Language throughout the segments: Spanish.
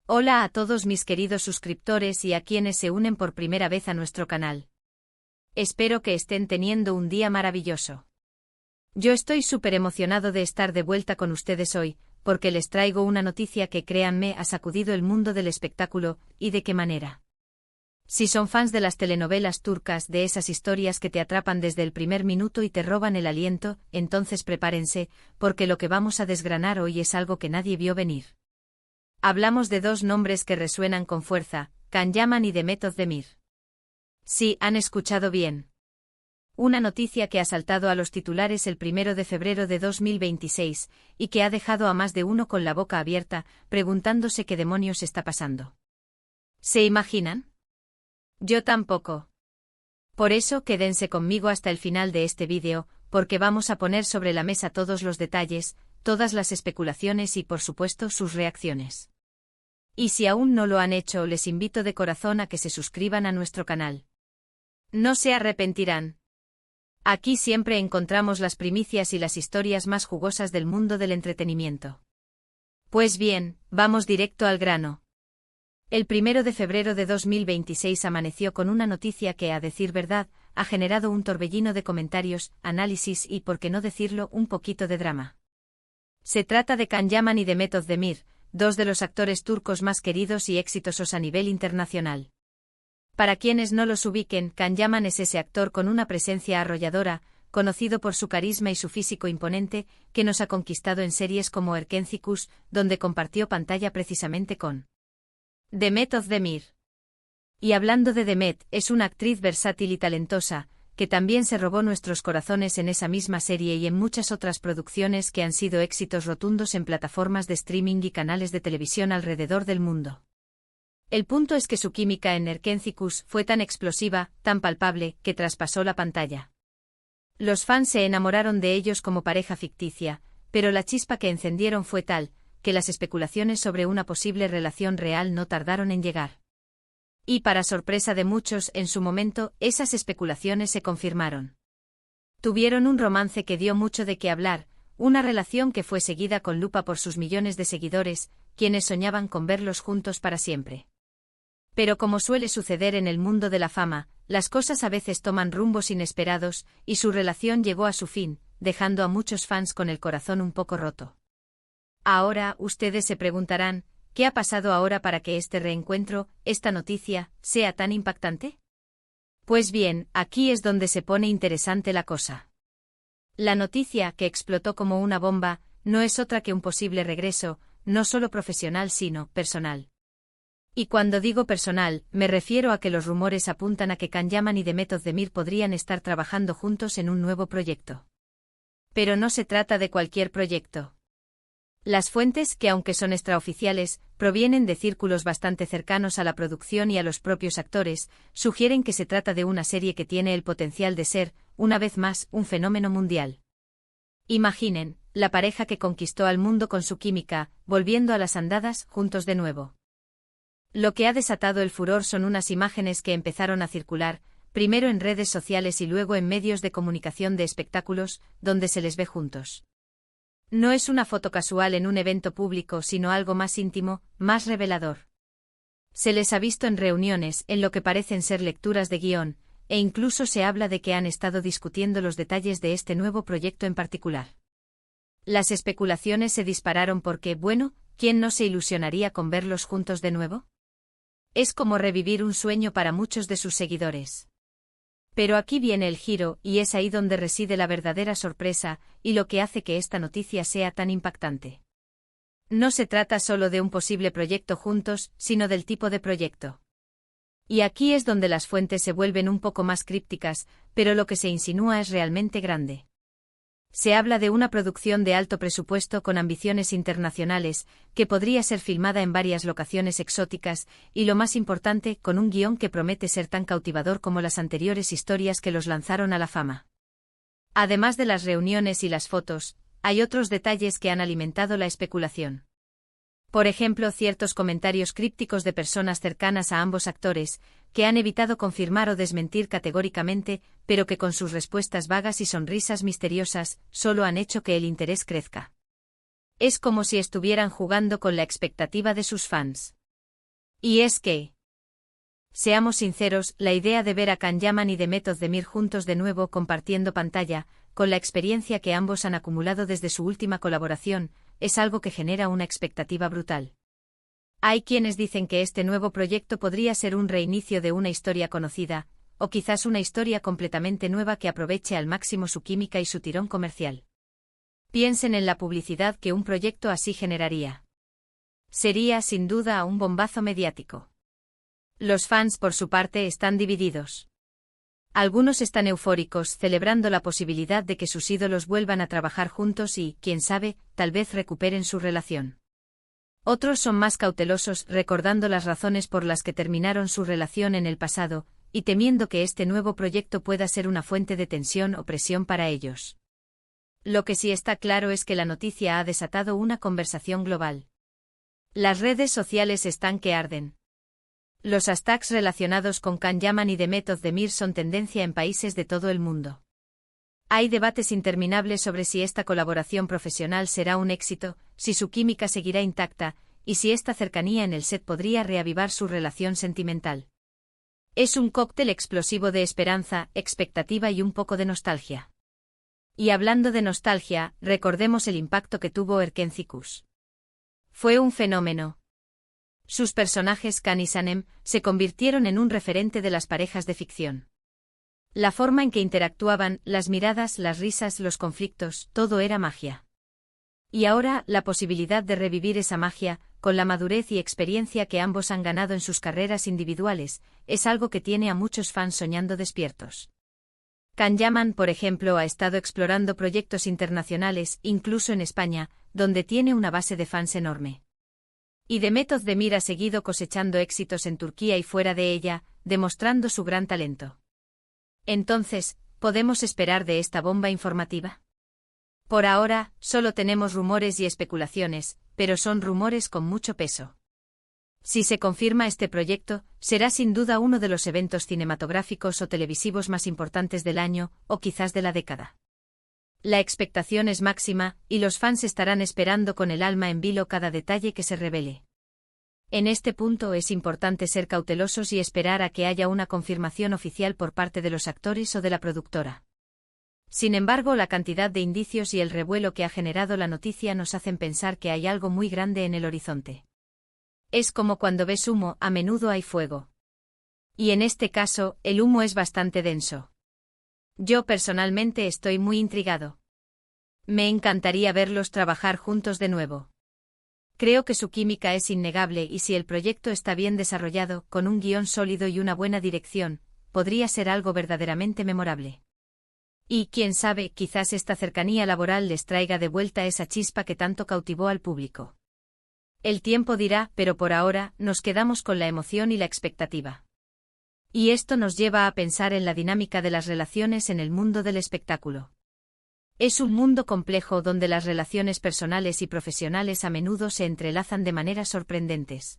Hola a todos mis queridos suscriptores y a quienes se unen por primera vez a nuestro canal. Espero que estén teniendo un día maravilloso. Yo estoy súper emocionado de estar de vuelta con ustedes hoy, porque les traigo una noticia que, créanme, ha sacudido el mundo del espectáculo, y de qué manera. Si son fans de las telenovelas turcas, de esas historias que te atrapan desde el primer minuto y te roban el aliento, entonces prepárense, porque lo que vamos a desgranar hoy es algo que nadie vio venir. Hablamos de dos nombres que resuenan con fuerza, Can Yaman y Demet Özdemir. Sí, han escuchado bien. Una noticia que ha saltado a los titulares el 1 de febrero de 2026, y que ha dejado a más de uno con la boca abierta, preguntándose qué demonios está pasando. ¿Se imaginan? Yo tampoco. Por eso quédense conmigo hasta el final de este vídeo, porque vamos a poner sobre la mesa todos los detalles, todas las especulaciones y por supuesto sus reacciones. Y si aún no lo han hecho, les invito de corazón a que se suscriban a nuestro canal. No se arrepentirán. Aquí siempre encontramos las primicias y las historias más jugosas del mundo del entretenimiento. Pues bien, vamos directo al grano. El 1 de febrero de 2026 amaneció con una noticia que, a decir verdad, ha generado un torbellino de comentarios, análisis y, por qué no decirlo, un poquito de drama. Se trata de Can Yaman y Demet Özdemir, dos de los actores turcos más queridos y exitosos a nivel internacional. Para quienes no los ubiquen, Can Yaman es ese actor con una presencia arrolladora, conocido por su carisma y su físico imponente, que nos ha conquistado en series como Erkenci, donde compartió pantalla precisamente con Demet Özdemir. Y hablando de Demet, es una actriz versátil y talentosa, que también se robó nuestros corazones en esa misma serie y en muchas otras producciones que han sido éxitos rotundos en plataformas de streaming y canales de televisión alrededor del mundo. El punto es que su química en Erkenci fue tan explosiva, tan palpable, que traspasó la pantalla. Los fans se enamoraron de ellos como pareja ficticia, pero la chispa que encendieron fue tal, que las especulaciones sobre una posible relación real no tardaron en llegar. Y para sorpresa de muchos, en su momento, esas especulaciones se confirmaron. Tuvieron un romance que dio mucho de qué hablar, una relación que fue seguida con lupa por sus millones de seguidores, quienes soñaban con verlos juntos para siempre. Pero como suele suceder en el mundo de la fama, las cosas a veces toman rumbos inesperados, y su relación llegó a su fin, dejando a muchos fans con el corazón un poco roto. Ahora, ustedes se preguntarán, ¿qué ha pasado ahora para que este reencuentro, esta noticia, sea tan impactante? Pues bien, aquí es donde se pone interesante la cosa. La noticia, que explotó como una bomba, no es otra que un posible regreso, no solo profesional sino personal. Y cuando digo personal, me refiero a que los rumores apuntan a que Can Yaman y Demet Özdemir podrían estar trabajando juntos en un nuevo proyecto. Pero no se trata de cualquier proyecto. Las fuentes, que aunque son extraoficiales, provienen de círculos bastante cercanos a la producción y a los propios actores, sugieren que se trata de una serie que tiene el potencial de ser, una vez más, un fenómeno mundial. Imaginen, la pareja que conquistó al mundo con su química, volviendo a las andadas, juntos de nuevo. Lo que ha desatado el furor son unas imágenes que empezaron a circular, primero en redes sociales y luego en medios de comunicación de espectáculos, donde se les ve juntos. No es una foto casual en un evento público, sino algo más íntimo, más revelador. Se les ha visto en reuniones, en lo que parecen ser lecturas de guión, e incluso se habla de que han estado discutiendo los detalles de este nuevo proyecto en particular. Las especulaciones se dispararon porque, bueno, ¿quién no se ilusionaría con verlos juntos de nuevo? Es como revivir un sueño para muchos de sus seguidores. Pero aquí viene el giro, y es ahí donde reside la verdadera sorpresa, y lo que hace que esta noticia sea tan impactante. No se trata solo de un posible proyecto juntos, sino del tipo de proyecto. Y aquí es donde las fuentes se vuelven un poco más crípticas, pero lo que se insinúa es realmente grande. Se habla de una producción de alto presupuesto con ambiciones internacionales, que podría ser filmada en varias locaciones exóticas, y lo más importante, con un guión que promete ser tan cautivador como las anteriores historias que los lanzaron a la fama. Además de las reuniones y las fotos, hay otros detalles que han alimentado la especulación. Por ejemplo, ciertos comentarios crípticos de personas cercanas a ambos actores, que han evitado confirmar o desmentir categóricamente, pero que con sus respuestas vagas y sonrisas misteriosas, solo han hecho que el interés crezca. Es como si estuvieran jugando con la expectativa de sus fans. Y es que, seamos sinceros, la idea de ver a Can Yaman y Demet Özdemir juntos de nuevo compartiendo pantalla, con la experiencia que ambos han acumulado desde su última colaboración, es algo que genera una expectativa brutal. Hay quienes dicen que este nuevo proyecto podría ser un reinicio de una historia conocida, o quizás una historia completamente nueva que aproveche al máximo su química y su tirón comercial. Piensen en la publicidad que un proyecto así generaría. Sería, sin duda, un bombazo mediático. Los fans, por su parte, están divididos. Algunos están eufóricos, celebrando la posibilidad de que sus ídolos vuelvan a trabajar juntos y, quién sabe, tal vez recuperen su relación. Otros son más cautelosos, recordando las razones por las que terminaron su relación en el pasado, y temiendo que este nuevo proyecto pueda ser una fuente de tensión o presión para ellos. Lo que sí está claro es que la noticia ha desatado una conversación global. Las redes sociales están que arden. Los hashtags relacionados con Can Yaman y Demet Özdemir son tendencia en países de todo el mundo. Hay debates interminables sobre si esta colaboración profesional será un éxito, si su química seguirá intacta, y si esta cercanía en el set podría reavivar su relación sentimental. Es un cóctel explosivo de esperanza, expectativa y un poco de nostalgia. Y hablando de nostalgia, recordemos el impacto que tuvo Erken Cikus. Fue un fenómeno. Sus personajes Can y Sanem se convirtieron en un referente de las parejas de ficción. La forma en que interactuaban, las miradas, las risas, los conflictos, todo era magia. Y ahora, la posibilidad de revivir esa magia, con la madurez y experiencia que ambos han ganado en sus carreras individuales, es algo que tiene a muchos fans soñando despiertos. Can Yaman, por ejemplo, ha estado explorando proyectos internacionales, incluso en España, donde tiene una base de fans enorme. Y Demet Özdemir ha seguido cosechando éxitos en Turquía y fuera de ella, demostrando su gran talento. Entonces, ¿podemos esperar de esta bomba informativa? Por ahora, solo tenemos rumores y especulaciones, pero son rumores con mucho peso. Si se confirma este proyecto, será sin duda uno de los eventos cinematográficos o televisivos más importantes del año, o quizás de la década. La expectación es máxima, y los fans estarán esperando con el alma en vilo cada detalle que se revele. En este punto es importante ser cautelosos y esperar a que haya una confirmación oficial por parte de los actores o de la productora. Sin embargo, la cantidad de indicios y el revuelo que ha generado la noticia nos hacen pensar que hay algo muy grande en el horizonte. Es como cuando ves humo, a menudo hay fuego. Y en este caso, el humo es bastante denso. Yo personalmente estoy muy intrigado. Me encantaría verlos trabajar juntos de nuevo. Creo que su química es innegable y si el proyecto está bien desarrollado, con un guión sólido y una buena dirección, podría ser algo verdaderamente memorable. Y, quién sabe, quizás esta cercanía laboral les traiga de vuelta esa chispa que tanto cautivó al público. El tiempo dirá, pero por ahora, nos quedamos con la emoción y la expectativa. Y esto nos lleva a pensar en la dinámica de las relaciones en el mundo del espectáculo. Es un mundo complejo donde las relaciones personales y profesionales a menudo se entrelazan de maneras sorprendentes.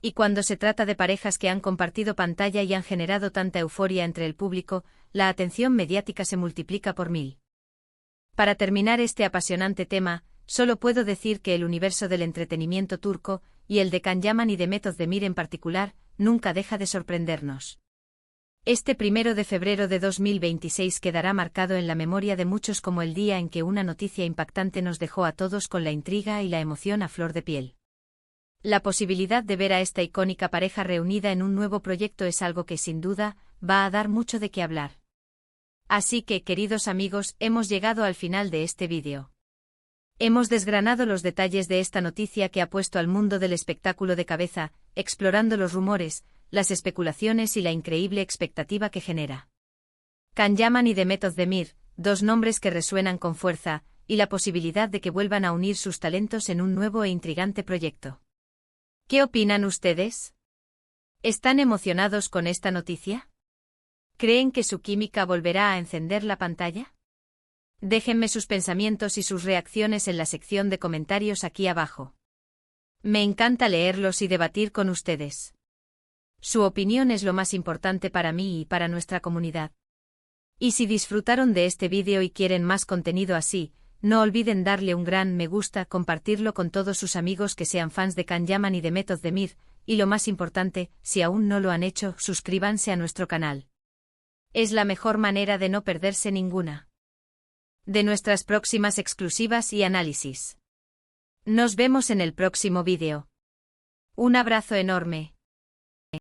Y cuando se trata de parejas que han compartido pantalla y han generado tanta euforia entre el público, la atención mediática se multiplica por 1000. Para terminar este apasionante tema, solo puedo decir que el universo del entretenimiento turco, y el de Can Yaman y Demet Özdemir en particular, nunca deja de sorprendernos. Este 1 de febrero de 2026 quedará marcado en la memoria de muchos como el día en que una noticia impactante nos dejó a todos con la intriga y la emoción a flor de piel. La posibilidad de ver a esta icónica pareja reunida en un nuevo proyecto es algo que sin duda va a dar mucho de qué hablar. Así que, queridos amigos, hemos llegado al final de este vídeo. Hemos desgranado los detalles de esta noticia que ha puesto al mundo del espectáculo de cabeza, explorando los rumores, las especulaciones y la increíble expectativa que genera. Can Yaman y Demet Özdemir, dos nombres que resuenan con fuerza, y la posibilidad de que vuelvan a unir sus talentos en un nuevo e intrigante proyecto. ¿Qué opinan ustedes? ¿Están emocionados con esta noticia? ¿Creen que su química volverá a encender la pantalla? Déjenme sus pensamientos y sus reacciones en la sección de comentarios aquí abajo. Me encanta leerlos y debatir con ustedes. Su opinión es lo más importante para mí y para nuestra comunidad. Y si disfrutaron de este vídeo y quieren más contenido así, no olviden darle un gran me gusta, compartirlo con todos sus amigos que sean fans de Can Yaman y Demet Özdemir, Y lo más importante, si aún no lo han hecho, suscríbanse a nuestro canal. Es la mejor manera de no perderse ninguna de nuestras próximas exclusivas y análisis. Nos vemos en el próximo vídeo. Un abrazo enorme.